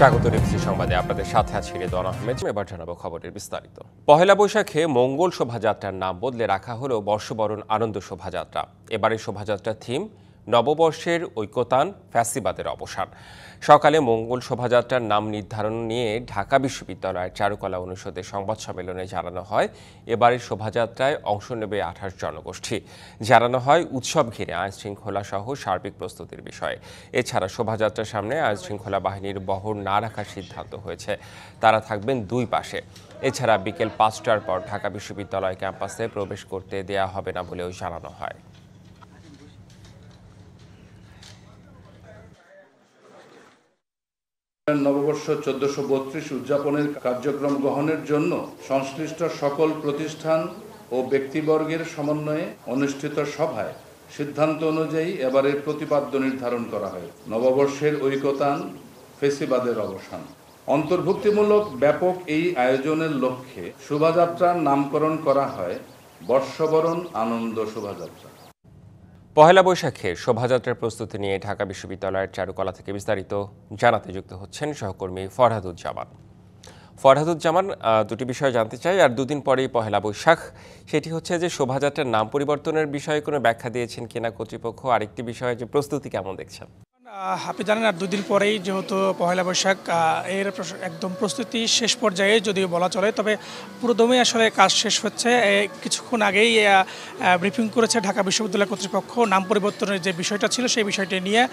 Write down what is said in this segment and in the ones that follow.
স্বাগত ডিবিসি সংবাদে আপনাদের সাথে আছি রেদওয়ান আহমেদ। এবার জানাবো খবরের বিস্তারিত। পহেলা বৈশাখে মঙ্গল শোভাযাত্রার নাম বদলে রাখা হলো বর্ষবরণ আনন্দ শোভাযাত্রা। এবারের শোভাযাত্রার থিম নববর্ষের ঐকতান, ফ্যাসিবাদের অবসান। সকালে মঙ্গল শোভাযাত্রার নাম নির্ধারণ নিয়ে ঢাকা বিশ্ববিদ্যালয়ের চারুকলা অনুষদের সংবাদ সম্মেলনে জানানো হয় এবারের শোভাযাত্রায় অংশ নেবে 28 জনগোষ্ঠী। জানানো হয় উৎসব ঘিরে আইন শৃঙ্খলা সহ সার্বিক প্রস্তুতির বিষয়ে। এছাড়া শোভাযাত্রার সামনে আইন শৃঙ্খলা বাহিনীর বহর না রাখার সিদ্ধান্ত হয়েছে। তারা থাকবেন দুই পাশে। এছাড়া বিকেল 5টার পর ঢাকা বিশ্ববিদ্যালয় ক্যাম্পাসে প্রবেশ করতে দেয়া হবে না বলেও জানানো হয়। নববর্ষ 1432 উদযাপনের কার্যক্রম গ্রহণের জন্য সংশ্লিষ্ট সকল প্রতিষ্ঠান ও ব্যক্তিবর্গের সমন্বয়ে অনুষ্ঠিত সভায় সিদ্ধান্ত অনুযায়ী এবারের প্রতিপাদ্য নির্ধারণ করা হয়। নববর্ষের ঐকতান, ফেসিবাদের অবসান। অন্তর্ভুক্তিমূলক ব্যাপক এই আয়োজনের লক্ষ্যে শোভাযাত্রার নামকরণ করা হয় বর্ষবরণ আনন্দ শোভাযাত্রা। পহেলা বৈশাখের শোভাযাত্রার প্রস্তুতি নিয়ে ঢাকা বিশ্ববিদ্যালয়ের চারুকলা থেকে বিস্তারিত জানাতে যুক্ত হচ্ছেন সহকর্মী ফরহাদুজ্জামান। ফরহাদুজ্জামান, দুটি বিষয় জানতে চাই। আর দুদিন পরেই পহেলা বৈশাখ, সেটি হচ্ছে যে শোভাযাত্রার নাম পরিবর্তনের বিষয়ে কোনো ব্যাখ্যা দিয়েছেন কিনা কর্তৃপক্ষ? আরেকটি বিষয় যে প্রস্তুতি কেমন দেখছেন? আপনি জানেন আর দুদিন পরেই যেহেতু পহেলা বৈশাখ, এর একদম প্রস্তুতি শেষ পর্যায়ে যদিও বলা চলে, তবে পুরোদমে আসলে কাজ শেষ হচ্ছে। কিছুক্ষণ আগেই ব্রিফিং করেছে ঢাকা বিশ্ববিদ্যালয় কর্তৃপক্ষ নাম পরিবর্তনের যে বিষয়টা ছিল সেই বিষয়টি নিয়ে।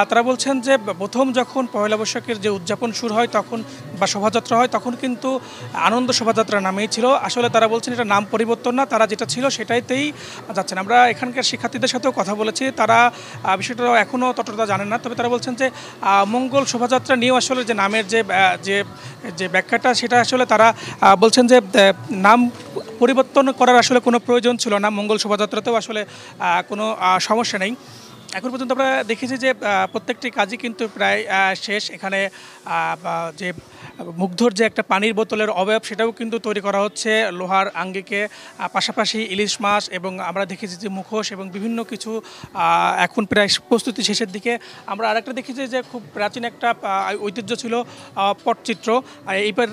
তারা বলছেন যে প্রথম যখন পহেলা বৈশাখের যে উদযাপন শুরু হয় তখন বা শোভাযাত্রা হয় তখন কিন্তু আনন্দ শোভাযাত্রা নামেই ছিল। আসলে তারা বলছেন এটা নাম পরিবর্তন না, তারা যেটা ছিল সেটাইতেই যাচ্ছেন। আমরা এখানকার শিক্ষার্থীদের সাথেও কথা বলেছি, তারা বিষয়টা এখনও ততটা জানেন না। তবে তারা বলছেন যে মঙ্গল শোভাযাত্রা নিয়েও আসলে যে নামের যে ব্যাখ্যাটা সেটা আসলে তারা বলছেন যে নাম পরিবর্তন করার আসলে কোনো প্রয়োজন ছিল না। মঙ্গল শোভাযাত্রাতেও আসলে কোনো সমস্যা নেই। এখন পর্যন্ত আমরা দেখেছি যে প্রত্যেকটি কাজই কিন্তু প্রায় শেষ। এখানে যে মুগ্ধর যে একটা পানির বোতলের অবয়ব সেটাও কিন্তু তৈরি করা হচ্ছে লোহার আঙ্গিকে, পাশাপাশি ইলিশ মাছ এবং আমরা দেখেছি যে মুখোশ এবং বিভিন্ন কিছু এখন প্রায় প্রস্তুতি শেষের দিকে। আমরা আরেকটা দেখেছি যে খুব প্রাচীন একটা ঐতিহ্য ছিল পটচিত্র। এইবার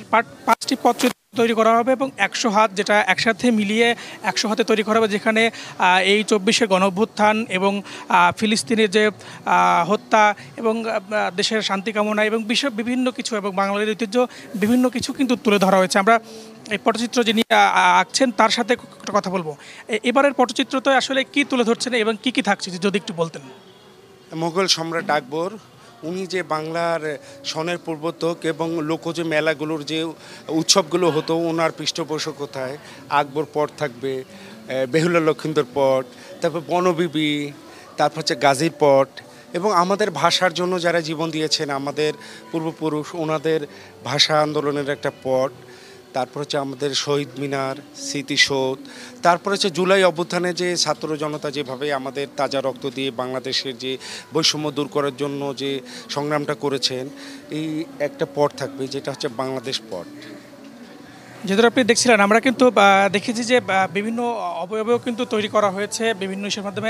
5টি পটচিত্র তৈরি করা হবে এবং 100 হাত, যেটা একসাথে মিলিয়ে 100 হাতে তৈরি করা হবে, যেখানে এই 24-এর গণঅভ্যুত্থান এবং ফিলিস্তিনের যে হত্যা এবং দেশের শান্তি কামনা এবং বিভিন্ন কিছু এবং বাংলাদেশের ঐতিহ্য বিভিন্ন কিছু কিন্তু তুলে ধরা হয়েছে। আমরা এই পটচিত্র যিনি আঁকছেন তার সাথে একটা কথা বলবো। এবারের পটচিত্রতে আসলে কি তুলে ধরছেন এবং কি কি থাকছে যদি একটু বলতেন। মোগল সম্রাট আকবর, উনি যে বাংলার সনের প্রবর্তক এবং লোকজ মেলাগুলোর যে উৎসবগুলো হতো ওনার পৃষ্ঠপোষকতায় আকবর পট থাকবে, বেহুলা লক্ষিন্দর পট, তারপর বনবিবি, তারপর হচ্ছে গাজীর পট এবং আমাদের ভাষার জন্য যারা জীবন দিয়েছেন আমাদের পূর্বপুরুষ ওনাদের ভাষা আন্দোলনের একটা পট, তারপর হচ্ছে আমাদের শহীদ মিনার, স্মৃতিসৌধ, তারপর হচ্ছে জুলাই অভ্যুত্থানে যে ছাত্র জনতা যেভাবে আমাদের তাজা রক্ত দিয়ে বাংলাদেশের যে বৈষম্য দূর করার জন্য যে সংগ্রামটা করেছেন, এই একটা পট থাকবে যেটা হচ্ছে বাংলাদেশ পট। যেহেতু আপনি দেখছিলেন, আমরা কিন্তু দেখেছি যে বিভিন্ন অবয়বেও কিন্তু তৈরি করা হয়েছে বিভিন্ন ইসের মাধ্যমে।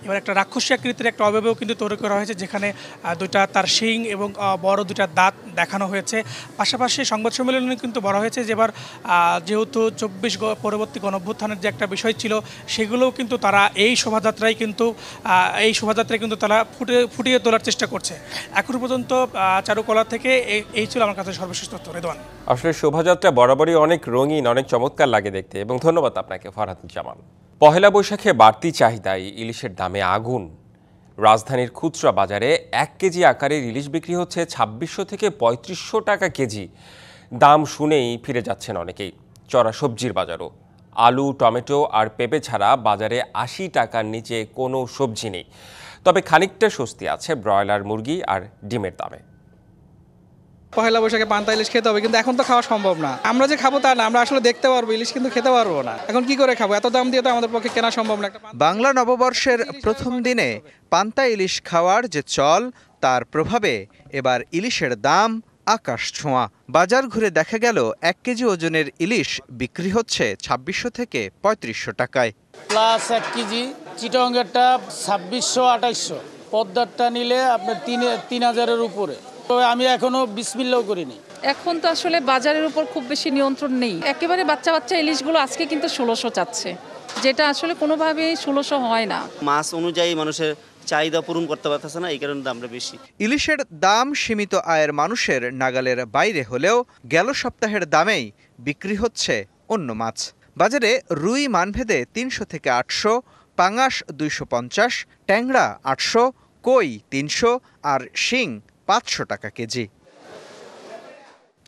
এবার একটা রাক্ষসী আকৃতির একটা অবয়বেও কিন্তু তৈরি করা হয়েছে, যেখানে দুইটা তার শিং এবং বড় দুইটা দাঁত দেখানো হয়েছে। পাশাপাশি সংবাদ সম্মেলনে কিন্তু বলা হয়েছে যে এবার যেহেতু 24 পরবর্তী গণঅভ্যুত্থানের যে একটা বিষয় ছিল সেগুলোও কিন্তু তারা এই শোভাযাত্রায় কিন্তু তারা ফুটিয়ে তোলার চেষ্টা করছে। এখন পর্যন্ত চারুকলা থেকে এই ছিল আমার কাছে সর্বশেষ তথ্য। রেদওয়ান, আসলে শোভাযাত্রা বরাবরই অনেক রঙিন, অনেক চমৎকার লাগে দেখতে, এবং ধন্যবাদ আপনাকে ফরহাদুজ্জামান। পহেলা বৈশাখে বাড়তি চাহিদায় ইলিশের দামে আগুন। রাজধানীর খুচরা বাজারে 1 কেজি আকারের ইলিশ বিক্রি হচ্ছে 2600 থেকে 3500 টাকা কেজি। দাম শুনেই ফিরে যাচ্ছেন অনেকেই। চড়া সবজির বাজারও আলু, টমেটো আর পেঁপে ছাড়া বাজারে 80 টাকার নিচে কোনো সবজি নেই। তবে খানিকটা স্বস্তি আছে ব্রয়লার মুরগি আর ডিমের দামে। পহেলা বৈশাখে পান্তা ইলিশ খেতে হবে, কিন্তু এখন তো খাওয়া সম্ভব না। আমরা যে খাবো তা না, আমরা আসলে দেখতে পারবো ইলিশ, কিন্তু খেতে পারবো না। এখন কি করে খাবো? এত দাম দিয়ে তো আমাদের পক্ষে কেনা সম্ভব না। বাংলা নববর্ষের প্রথম দিনে পান্তা ইলিশ খাওয়ার যে চল, তার প্রভাবে এবার ইলিশের দাম আকাশ ছোঁয়া। বাজার ঘুরে দেখা গেল 1 কেজি ওজনের ইলিশ বিক্রি হচ্ছে 2600 থেকে 3500 টাকায়। প্লাস 1 কেজি চিটাগংয়েরটা 2600 2800, পদ্মারটা নিলে আপনার 3000-এর উপরে। তো আমি এখনো বিসমিল্লাও করিনি। এখন তো আসলে বাজারের উপর খুব বেশি নিয়ন্ত্রণ নেই, একেবারে বাচ্চা বাচ্চা ইলিশগুলো আজকে কিন্তু 1600 চাচ্ছে, যেটা আসলে কোনোভাবেই 1600 হয় না। মাছ অনুযায়ী মানুষের চাহিদা পূরণ করতে পারতেছে না, এই কারণে দামটা বেশি। ইলিশের দাম সীমিত আয়ের মানুষের নাগালের বাইরে হলেও গেল সপ্তাহের দামেই বিক্রি হচ্ছে অন্য মাছ। বাজারে রুই মানভেদে 300 থেকে 800, পাঙাশ 250, ট্যাংরা 800, কই 300 আর শিং 500 টাকা কেজি।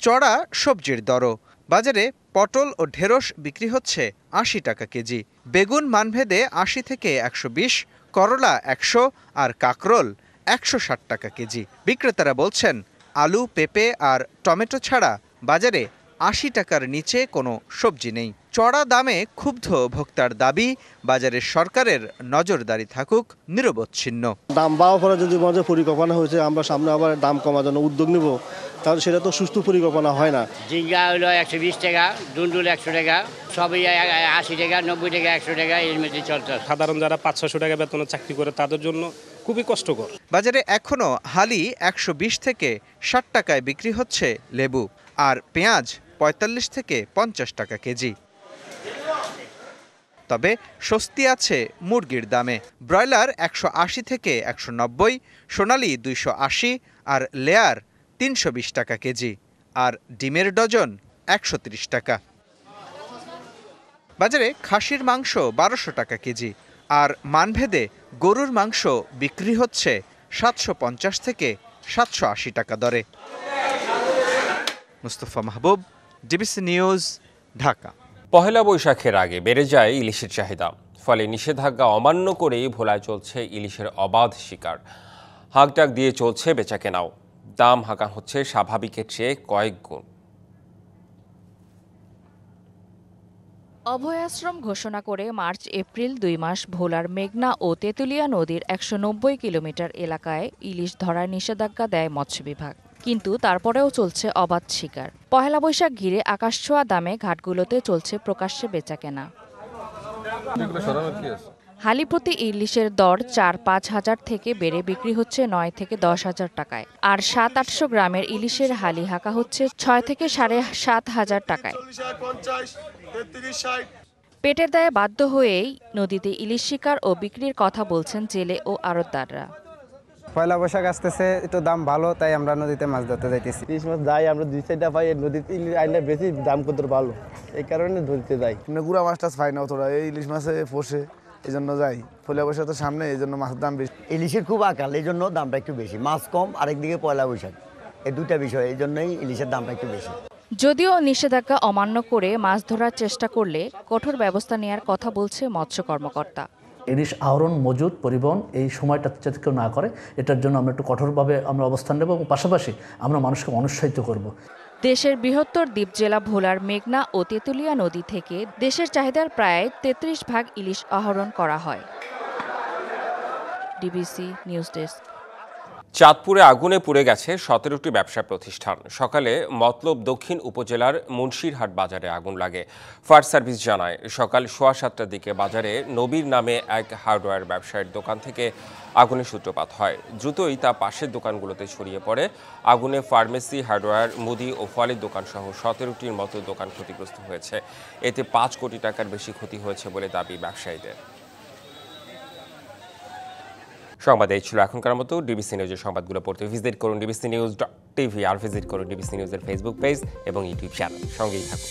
চড়া সবজির দরও বাজারে পটল ও ঢেঁড়স বিক্রি হচ্ছে 80 টাকা কেজি, বেগুন মানভেদে 80 থেকে 120, করলা 100 আর কাকরোল 160 টাকা কেজি। বিক্রেতারা বলছেন আলু, পেঁপে আর টমেটো ছাড়া বাজারে 80 টাকার নিচে কোনো সবজি নেই। চড়া দামে ক্ষুব্ধ ভোক্তার দাবি বাজারের সরকারের নজরদারি থাকুক নিরবচ্ছিন্ন। দাম বাড়ার পরে যদি মধ্যে পরিকল্পনা হয়েছে আমরা সামনে আবার দাম কমার জন্য উদ্যোগ নিব, তাহলে সেটা তো সুষ্ঠু পরিকল্পনা হয় না। ঝিঙ্গা হলো 120 টাকা, ডুন্ডুল 100 টাকা, সবই 80 টাকা, 90 টাকা, 100 টাকা এর মধ্যে চলছে। সাধারণ যারা 500-600 টাকা বেতনে চাকরি করে তাদের জন্য খুবই কষ্টকর। বাজারে এখনও হালি 120 থেকে 60 টাকায় বিক্রি হচ্ছে লেবু, আর পেঁয়াজ 45 থেকে 50 টাকা কেজি। তবে স্বস্তি আছে মুরগির দামে। ব্রয়লার 180 থেকে 190, সোনালী 280 আর লেয়ার 320 টাকা কেজি, আর ডিমের ডজন 130 টাকা। বাজারে খাসির মাংস 1200 টাকা কেজি, আর মানভেদে গরুর মাংস বিক্রি হচ্ছে 750 থেকে 780 টাকা দরে। মুস্তফা মাহবুব, ডিবিসি নিউজ, ঢাকা। পহেলা বৈশাখের আগে বেড়ে যায় ইলিশের চাহিদা, ফলে নিষেধাজ্ঞা অমান্য করেই ভোলায় চলছে ইলিশের অবাধ শিকার। হাঁকডাক দিয়ে চলছে বেচাকেনাও, দাম হাঁকা হচ্ছে স্বাভাবিকের চেয়ে কয়েক গুণ। অভয়াশ্রম ঘোষণা করে মার্চ এপ্রিল 2 মাস ভোলার মেঘনা ও তেঁতুলিয়া নদীর 190 কিলোমিটার এলাকায় ইলিশ ধরার নিষেধাজ্ঞা দেয় মৎস্য বিভাগ, কিন্তু তারপরেও চলছে অবাধ শিকার। পহেলা বৈশাখ ঘিরে আকাশছোঁয়া দামে ঘাটগুলোতে চলছে প্রকাশ্যে বেচাকেনা। হালি প্রতি ইলিশের দর 4-5 হাজার থেকে বেড়ে বিক্রি হচ্ছে 9 থেকে 10 হাজার টাকায়, আর 700-800 গ্রামের ইলিশের হালি হাঁকা হচ্ছে 6 থেকে 7.5 হাজার টাকায়। পেটের দায়ে বাধ্য হয়েই নদীতে ইলিশ শিকার ও বিক্রির কথা বলছেন জেলে ও আড়তদাররা। পয়লা বৈশাখ আসতেছে, একটু দাম ভালো, তাই আমরা নদীতে মাছ ধরতে যাইতেছি। ইলিশ মাছ যাই আমরা 2-4টা পাই, নদীতে ইলিশ আইলে বেশি দাম কত ভালো, এই কারণে ধরতে যাই। গুড়া মাছটা পাই না অতটা, এই ইলিশ মাছে পোষে, এই জন্য যাই। পয়লা বৈশাখ তো সামনে, এই জন্য মাছের দাম বেশি। ইলিশের খুব আকাল, এই জন্য দামটা একটু বেশি। মাছ কম, আরেকদিকে পয়লা বৈশাখ, এই দুটা বিষয়, এই জন্যই ইলিশের দামটা একটু বেশি। যদিও নিষেধাজ্ঞা অমান্য করে মাছ ধরার চেষ্টা করলে কঠোর ব্যবস্থা নেওয়ার কথা বলছে মৎস্য কর্মকর্তা। ইলিশ আহরণ, মজুত, পরিবহন এই সময়টা যাতে কেউ না করে, এটার জন্য আমরা একটু কঠোরভাবে আমরা অবস্থান নেব এবং পাশাপাশি আমরা মানুষকে অনুৎসাহিত করব। দেশের বৃহত্তর দ্বীপ জেলা ভোলার মেঘনা ও তেঁতুলিয়া নদী থেকে দেশের চাহিদার প্রায় 33% ইলিশ আহরণ করা হয়। DBC news desk. চাঁদপুরে আগুনে পুড়ে গেছে 17টি ব্যবসা প্রতিষ্ঠান। সকালে মতলব দক্ষিণ উপজেলার মুন্সিরহাট বাজারে আগুন লাগে। ফায়ার সার্ভিস জানায় সকাল 7:15টার দিকে বাজারে নবীর নামে এক হার্ডওয়্যার ব্যবসায়ীর দোকান থেকে আগুনের সূত্রপাত হয়। দ্রুতই তা পাশের দোকানগুলোতে ছড়িয়ে পড়ে। আগুনে ফার্মেসি, হার্ডওয়্যার, মুদি ও ফলের দোকানসহ 17টির মতো দোকান ক্ষতিগ্রস্ত হয়েছে। এতে 5 কোটি টাকার বেশি ক্ষতি হয়েছে বলে দাবি ব্যবসায়ীদের। সংবাদ এই ছিল এখনকার মতো। ডিবিসি নিউজের সংবাদগুলো পড়তে ভিজিট করুন dbcnews.tv আর ভিজিট করুন ডিবিসি নিউজের ফেসবুক পেজ এবং ইউটিউব চ্যানেল। সঙ্গেই থাকুন।